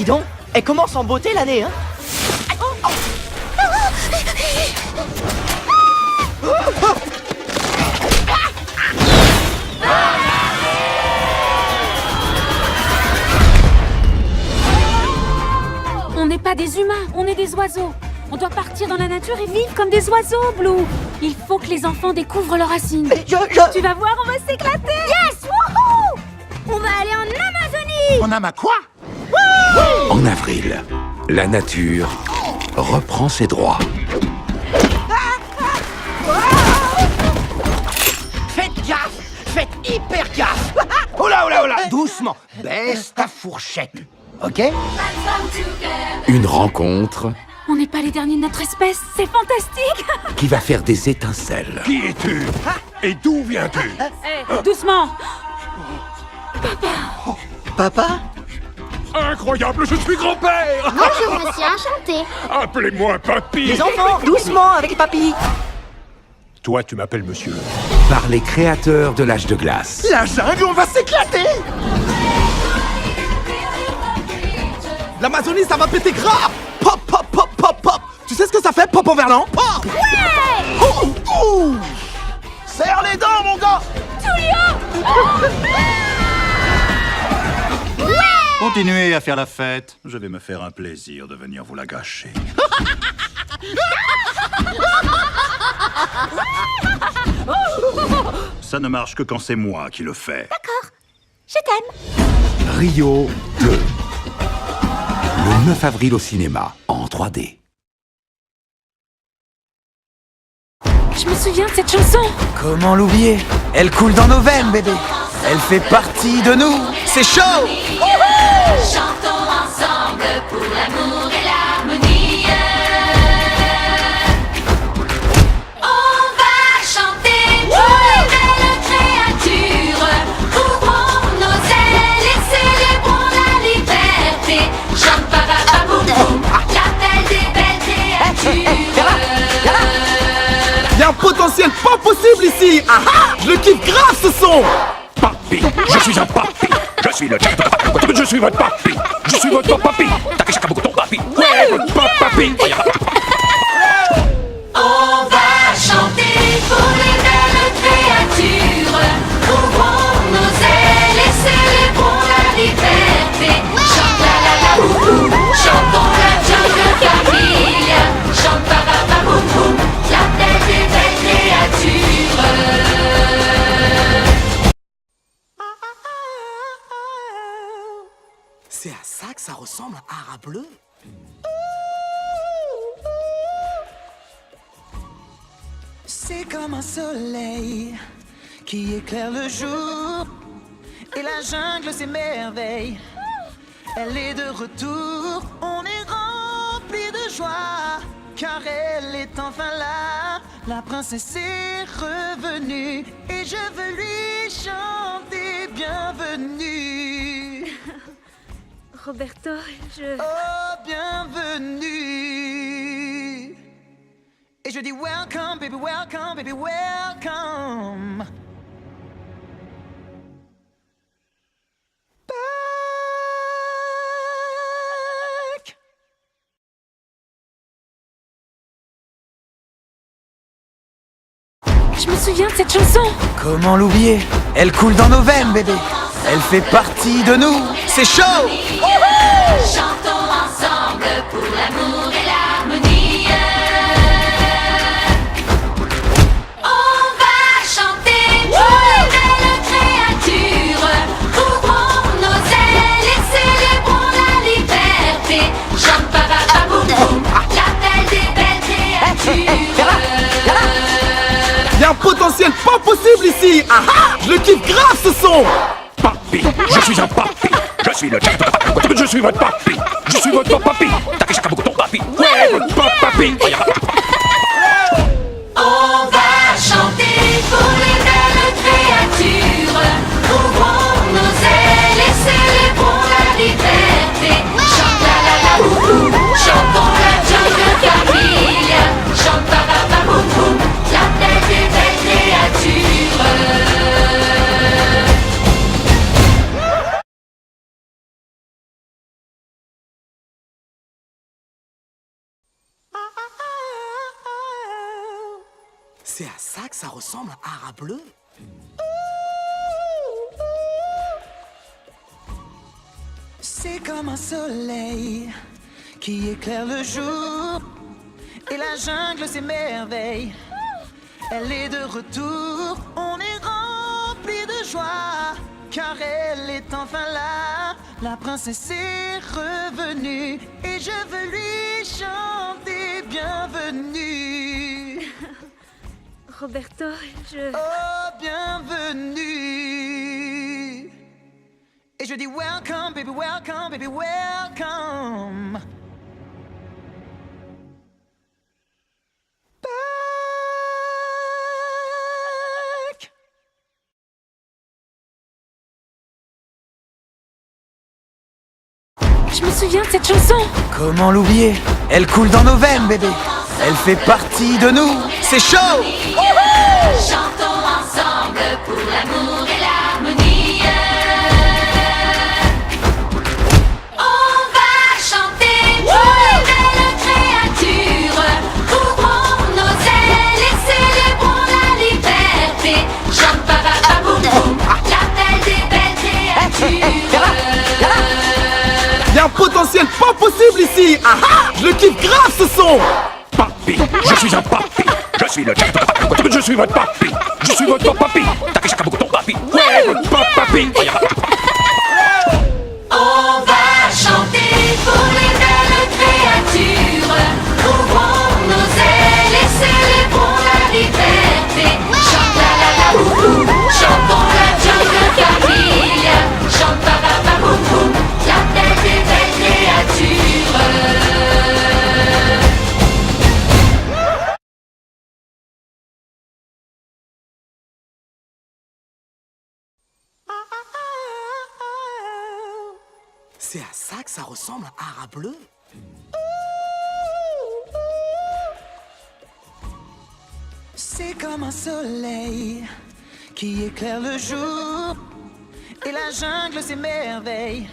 donc, elle commence en beauté l'année, hein. On n'est pas des humains, on est des oiseaux. On doit partir dans la nature et vivre comme des oiseaux, Blue. Il faut que les enfants découvrent leurs racines. Tu vas voir, on va s'éclater. Yes! Wouhou! On va aller en Amazonie! On a ma quoi? En avril, la nature reprend ses droits. Faites gaffe! Faites hyper gaffe! Oh là, oh là, oh là! Doucement! Baisse ta fourchette, ok? Une rencontre On n'est pas les derniers de notre espèce, c'est fantastique. qui va faire des étincelles. Qui es-tu? Et d'où viens-tu? Doucement. Papa? Incroyable, je suis grand-père! Bonjour, monsieur, enchanté. Appelez-moi papy! Les enfants, doucement avec papy. Toi, tu m'appelles monsieur. Par les créateurs de l'âge de glace. La jungle, on va s'éclater! L'Amazonie, ça va péter grave! Pop, pop, pop, pop, pop! Tu sais ce que ça fait, pop en verlan? Pop! Ouais! Oh, oh. Serre les dents, mon gars! Continuez à faire la fête. Je vais me faire un plaisir de venir vous la gâcher. Ça ne marche que quand c'est moi qui le fais. Je t'aime. Rio 2. Le 9 avril au cinéma, en 3D. Je me souviens de cette chanson. Comment l'oublier? Elle coule dans nos veines, bébé. Elle fait partie de nous. C'est chaud! Chantons ensemble pour l'amour et l'harmonie. On va chanter pour les belles créatures. Ouvrons nos ailes et célébrons la liberté. Chante parapapoum, l'appel des belles créatures. Y'a un potentiel pas possible ici! Ah ah! Je le kiffe grave ce son! Papy! Je suis un papy! Je suis le je suis votre papy! Je suis votre papy! Takeshakabuko papy! Ouais, votre papy! On va chanter pour les belles créatures. Ouvrons nos ailes et célébrons la liberté. Chante la la la boum boum. Chantons la jungle famille. Chante papa boum boum. La tête des belles créatures. C'est à ça que ça ressemble un haras bleu? C'est comme un soleil qui éclaire le jour. Et la jungle s'émerveille. Elle est de retour. On est rempli de joie. Car elle est enfin là. La princesse est revenue. Et je veux lui chanter bienvenue. Roberto, Oh, bienvenue. Et je dis welcome, baby, welcome, baby, welcome. Back. Je me souviens de cette chanson. Comment l'oublier? Elle coule dans nos veines, bébé. Elle fait partie de nous. C'est chaud! Chantons ensemble pour l'amour et l'harmonie. On va chanter pour les belles créatures. Ouvrons nos ailes et célébrons la liberté. Chante papa boum boum, l'appel des belles créatures. Y'a un potentiel pas possible ici! Ah ah! Je le kiffe grave ce son! Papy! Je suis un papy! Je suis le je suis votre papy! Je suis votre papy! Takeshakabuko papy! Ouais, votre papy! On va chanter pour les belles créatures. Ouvrons nos ailes et célébrons la liberté. Chante la la la boum boum. Chantons la jungle famille. Chante papa boum boum. La tête des belles créatures. C'est à ça que ça ressemble un rat bleu. C'est comme un soleil qui éclaire le jour. Et la jungle s'émerveille. Elle est de retour. On est rempli de joie, car elle est enfin là. La princesse est revenue et je veux lui chanter bienvenue. Roberto, Oh, bienvenue. Et je dis welcome, baby, welcome, baby, welcome. Back. Je me souviens de cette chanson. Comment l'oublier? Elle coule dans nos veines, bébé. Elle fait partie de nous. C'est chaud. Chantons ensemble pour l'amour et l'harmonie. On va chanter pour les belles créatures. Ouvrons nos ailes et célébrons la liberté. Chante papa boum boum, l'appel des belles créatures. Y'a un potentiel pas possible ici. Ah ah, je le kiffe grave ce son. Papi, je suis un papi. Je suis le jack de je suis votre papi. Je suis votre papi. T'as chaque ton papi. Ouais, votre papi. On va chanter pour les belles créatures. Ouvrons nos ailes et célébrons la liberté. Chante la la la boum boum, chantons la jungle famille. Chante papa boum boum, la belle des belles créatures. C'est à ça que ça ressemble un rat bleu. C'est comme un soleil qui éclaire le jour. Et la jungle s'émerveille.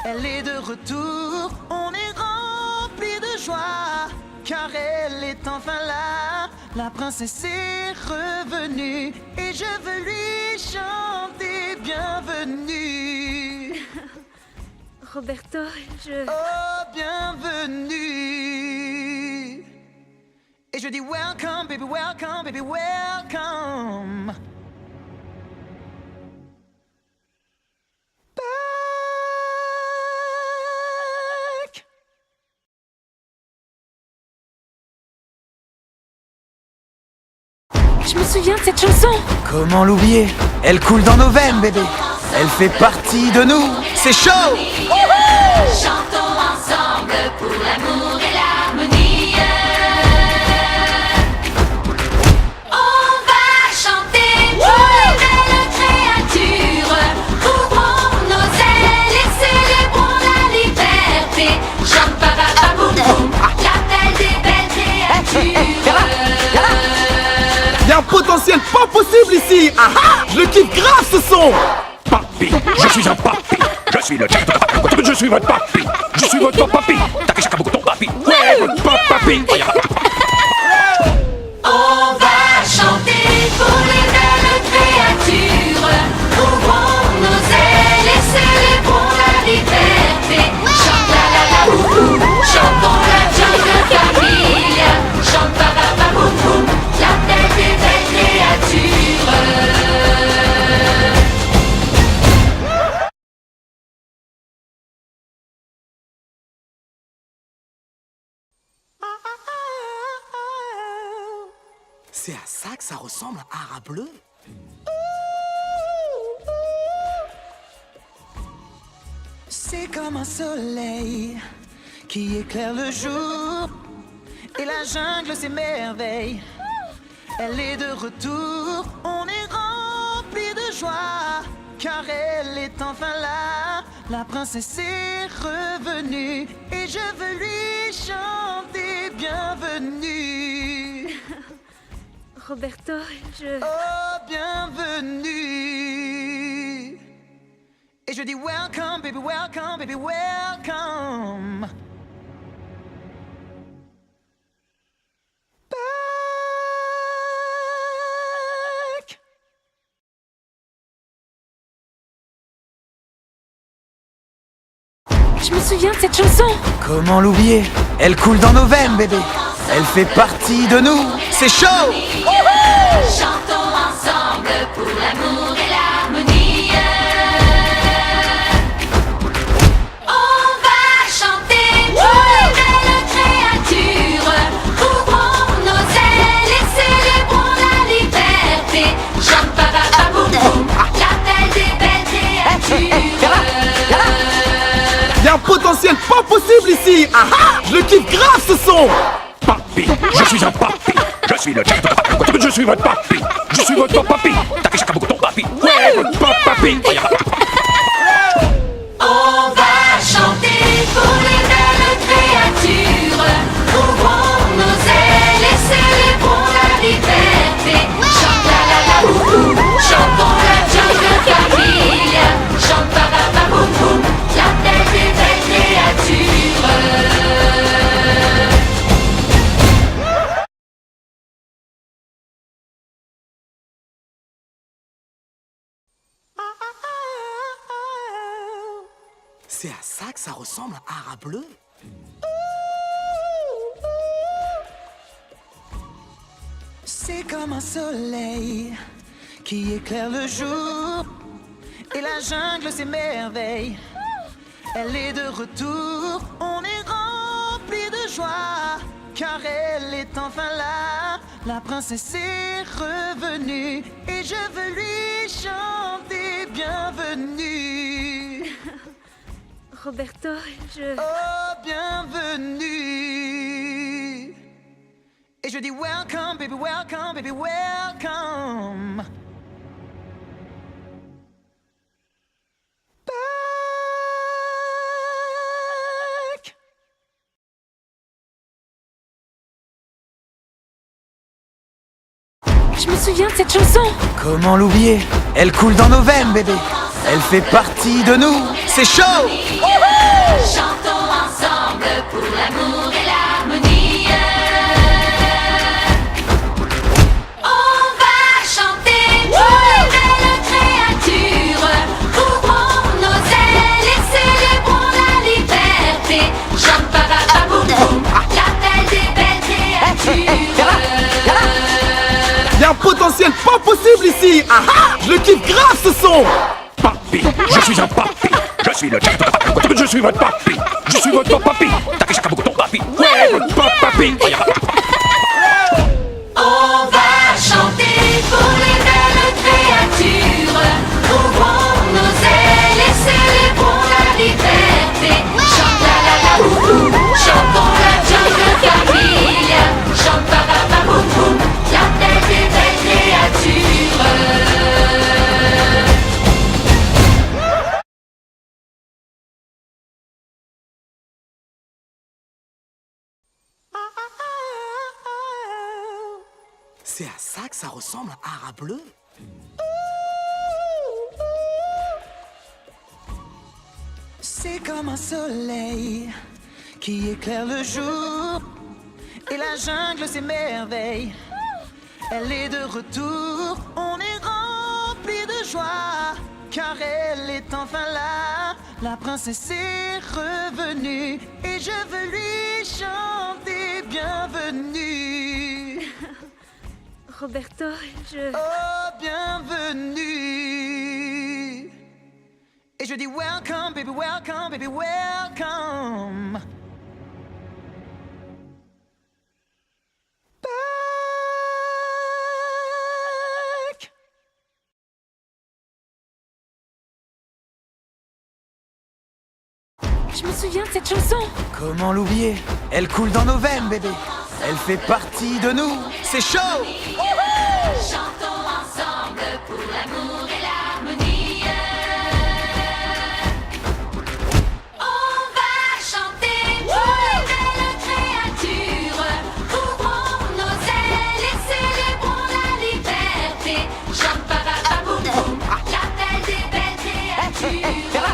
Elle est de retour. On est rempli de joie, car elle est enfin là. La princesse est revenue et je veux lui chanter bienvenue. Roberto, Oh, bienvenue. Et je dis welcome, baby, welcome, baby, welcome. Back. Je me souviens de cette chanson. Comment l'oublier? Elle coule dans nos veines, bébé. Elle fait partie de nous. C'est chaud. Chantons ensemble pour l'amour et l'harmonie. On va chanter pour les belles créatures. Ouvrons nos ailes et célébrons la liberté. Chante papa boum boum, l'appel des belles créatures. Y'a un potentiel pas possible ici. Ah ah, je le kiffe grave ce son. Papi, je suis un papi. Je suis le jack de je suis votre papi. Je suis votre papi. T'as chaque ton papi. Ouais, votre papi. On va chanter pour les belles créatures. Ouvrons nos ailes et célébrons la liberté. Chante la la la boum boum, chantons la jungle famille. Chante papa boum boum, la belle des belles créatures. C'est à ça que ça ressemble un rat bleu. C'est comme un soleil qui éclaire le jour. Et la jungle s'émerveille. Elle est de retour. On est rempli de joie, car elle est enfin là. La princesse est revenue et je veux lui chanter bienvenue. Roberto, Oh, bienvenue. Et je dis welcome, baby, welcome, baby, welcome. Je me souviens de cette chanson. Comment l'oublier? Elle coule dans nos veines, bébé. Elle fait partie de nous. C'est chaud! Chantons ensemble pour l'amour et l'harmonie. On va chanter pour les belles créatures. Ouvrons nos ailes et célébrons la liberté. Chante papa boum boum, l'appel des belles créatures. Y'a un potentiel pas possible ici. Ah ah! Je le kiffe grave ce son. Papi, je suis un papi. Je suis le jack de papa. Je suis votre papi. Je suis votre papi. T'as chacun beaucoup ton papi. Ouais, votre papi. On va chanter pour les belles créatures. Ouvrons nos ailes et célébrons la liberté. Chante la la la boum boum. Chantons la jungle famille. Chante papa boum boum. La tête des belles créatures. C'est à ça que ça ressemble un rat bleu. C'est comme un soleil qui éclaire le jour et la jungle s'émerveille. Elle est de retour, on est rempli de joie car elle est enfin là. La princesse est revenue et je veux lui chanter bienvenue. Roberto, Oh, bienvenue. Et je dis welcome, baby, welcome, baby, welcome. Back. Je me souviens de cette chanson. Comment l'oublier? Elle coule dans nos veines, bébé. Elle fait partie de nous. C'est chaud! Chantons ensemble pour l'amour et l'harmonie. On va chanter pour les belles créatures. Ouvrons nos ailes et célébrons la liberté. Chante papa boum boum, l'appel des belles créatures. Y'a un potentiel pas possible ici. Ah ah! Je le kiffe grave ce son. Papi, je suis un papi. Je suis le jack de papa. Je suis votre papi. Je suis votre papi. T'as chacun beaucoup ton papi. Ouais, votre papi. On va chanter pour les belles créatures. Ouvrons nos ailes et célébrons la liberté. Chante la la la boum boum. Chantons la jungle famille. Chante papa boum boum. La tête des belles créatures. C'est à ça que ça ressemble un rat bleu. C'est comme un soleil qui éclaire le jour et la jungle s'émerveille. Elle est de retour, on est rempli de joie car elle est enfin là. La princesse est revenue et je veux lui chanter bienvenue. Roberto, Oh, bienvenue. Et je dis welcome, baby, welcome, baby, welcome. Back. Je me souviens de cette chanson. Comment l'oublier? Elle coule dans nos veines, bébé. Elle fait partie de nous. C'est chaud! Chantons ensemble pour l'amour et l'harmonie. On va chanter pour les belles créatures. Ouvrons nos ailes et célébrons la liberté. Chante papa boum boum, l'appel des belles créatures.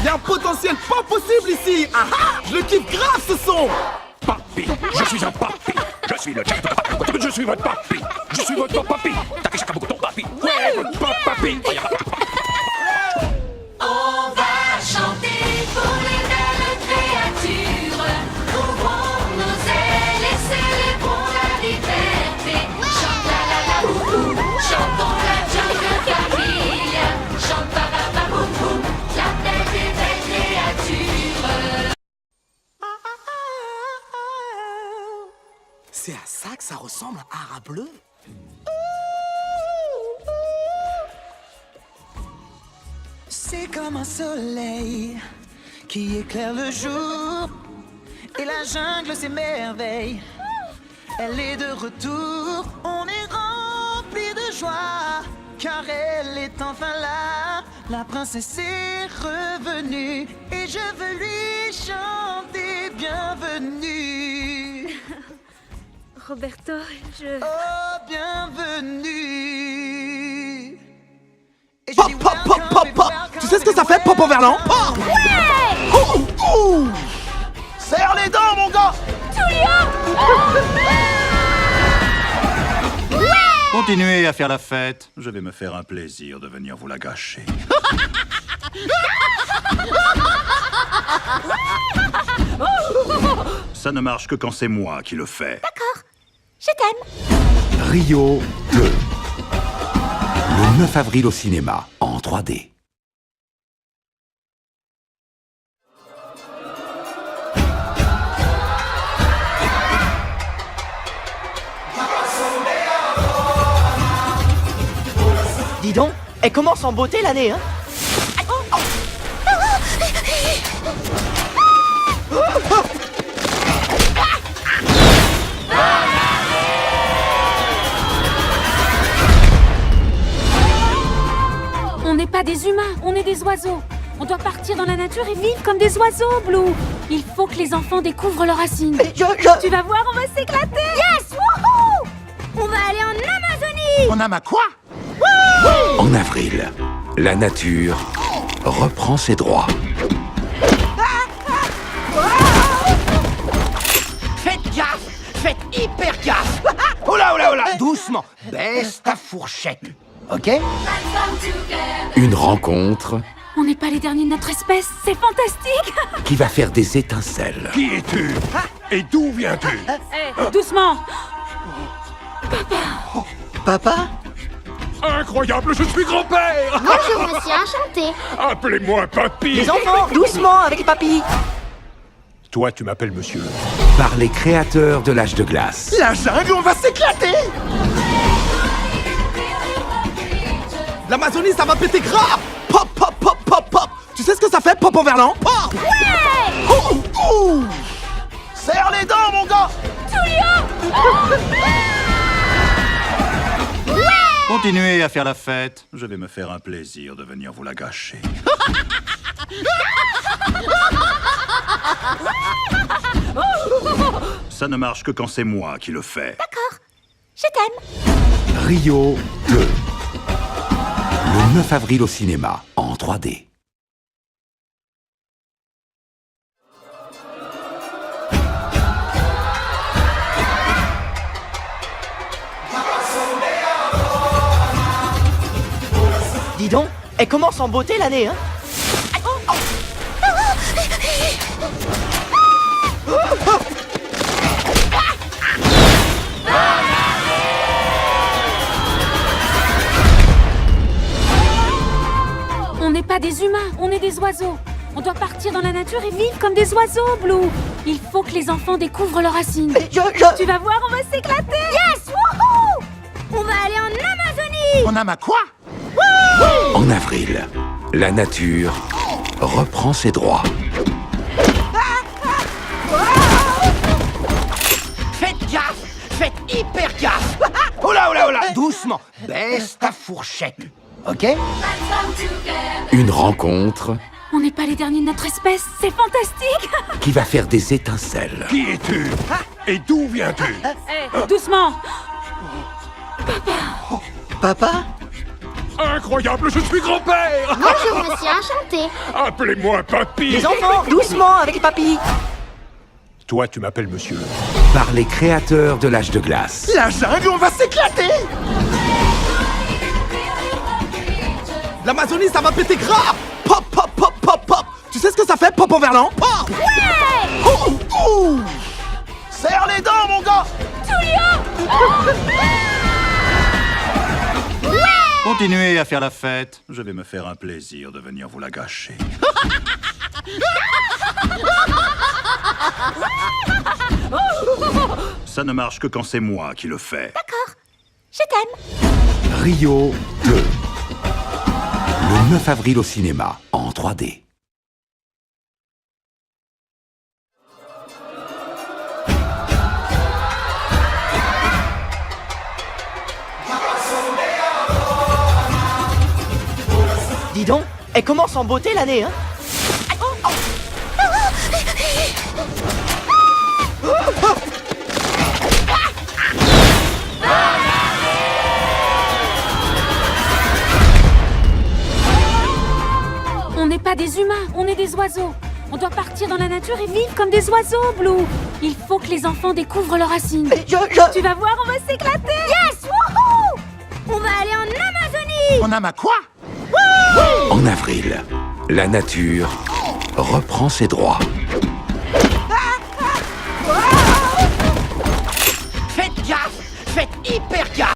Y'a un potentiel pas possible ici. Ah ah! Je le kiffe grave ce son. Papi, je suis un papi. Je suis le jack de papa. Je suis votre papi. Je suis votre papi. T'as chacun beaucoup ton papi. Ouais, votre papi. On va chanter C'est à ça que ça ressemble un rat bleu. C'est comme un soleil qui éclaire le jour et la jungle s'émerveille. Elle est de retour, on est rempli de joie car elle est enfin là. La princesse est revenue et je veux lui chanter bienvenue. Roberto, je... Oh, bienvenue. Et je Pop, dis pop, pop, welcome, pop, baby, pop. welcome, Tu sais ce que ça baby, fait, pop en verlan? welcome. Oh, oh. Serre les dents, mon gars. Continuez à faire la fête. Je vais me faire un plaisir de venir vous la gâcher. Ça ne marche que quand c'est moi qui le fais. Je t'aime. Rio 2. Le 9 avril au cinéma, en 3D. Dis donc, elle commence en beauté l'année, hein? On n'est pas des humains, on est des oiseaux. On doit partir dans la nature et vivre comme des oiseaux, Blue. Il faut que les enfants découvrent leurs racines. Tu vas voir, on va s'éclater. Yes, wouhou! On va aller en Amazonie. On a ma quoi? En avril, la nature reprend ses droits. Faites gaffe! Faites hyper gaffe! Oh là, oh là, oh là. Doucement, baisse ta fourchette. Ok? Une rencontre On n'est pas les derniers de notre espèce, c'est fantastique. qui va faire des étincelles. Qui es-tu? Et d'où viens-tu? Doucement. Papa? Incroyable, je suis grand-père! Bonjour, monsieur, enchanté. Appelez-moi papy! Les enfants, doucement avec les papilles! Toi, tu m'appelles monsieur. Par les créateurs de l'âge de glace. La jungle, on va s'éclater. L'Amazonie, ça va péter grave. Pop, pop, pop, pop, pop. Tu sais ce que ça fait, pop en verlan? Pop. Oh, oh. Serre les dents, mon gars. Continuez à faire la fête. Je vais me faire un plaisir de venir vous la gâcher. Ça ne marche que quand c'est moi qui le fais. Je t'aime. Rio 2. Le 9 avril au cinéma, en 3D. Dis donc, elle commence en beauté l'année, hein? On n'est pas des humains, on est des oiseaux. On doit partir dans la nature et vivre comme des oiseaux, Blue. Il faut que les enfants découvrent leurs racines. Tu vas voir, on va s'éclater. Yes, wouhou! On va aller en Amazonie. On a ma quoi? En avril, la nature reprend ses droits. Faites gaffe! Faites hyper gaffe! Oh là, oh là, oh là. Doucement, baisse ta fourchette. Ok? Une rencontre On n'est pas les derniers de notre espèce, c'est fantastique. qui va faire des étincelles. Qui es-tu? Et d'où viens-tu? Doucement. Papa? Incroyable, je suis grand-père! Bonjour, monsieur, enchanté. Appelez-moi papy! Les enfants, doucement avec les papilles! Toi, tu m'appelles monsieur. Par les créateurs de l'âge de glace. La jungle, on va s'éclater. L'Amazonie, ça va péter grave. Pop, pop, pop, pop, pop. Tu sais ce que ça fait, pop en verlan? Pop. Oh, oh. Serre les dents, mon gars. Continuez à faire la fête. Je vais me faire un plaisir de venir vous la gâcher. Ça ne marche que quand c'est moi qui le fais. D'accord, je t'aime. Rio 2. Le 9 avril au cinéma, en 3D. Dis donc, elle commence en beauté l'année, hein. On n'est pas des humains, on est des oiseaux. On doit partir dans la nature et vivre comme des oiseaux, Blue. Il faut que les enfants découvrent leurs racines. Tu vas voir, on va s'éclater. Yes, wouhou! On va aller en Amazonie. On a ma quoi? En avril, la nature reprend ses droits. Faites gaffe, faites hyper gaffe.